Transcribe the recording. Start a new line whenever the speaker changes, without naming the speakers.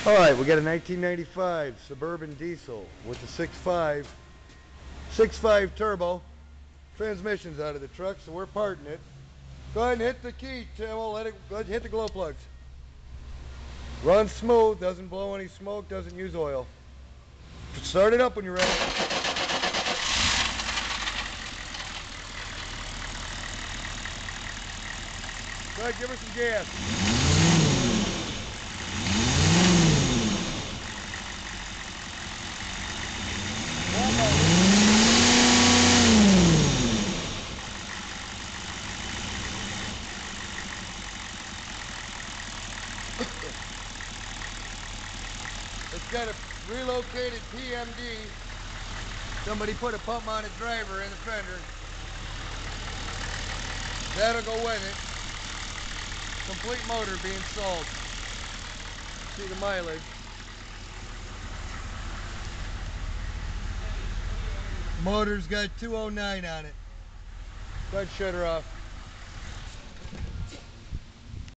All right, we got a 1995 Suburban diesel with a 6.5 turbo. Transmission's out of the truck, so we're parting it. Go ahead and hit the key, Tim. Let it go ahead and hit the glow plugs. Runs smooth, doesn't blow any smoke, doesn't use oil. Start it up when you're ready. Go ahead, give her some gas. It's got a relocated PMD. Somebody put a pump mounted driver in the fender. That'll go with it. Complete motor being sold. See the mileage. Motor's got 209 on it. Go ahead and shut her off.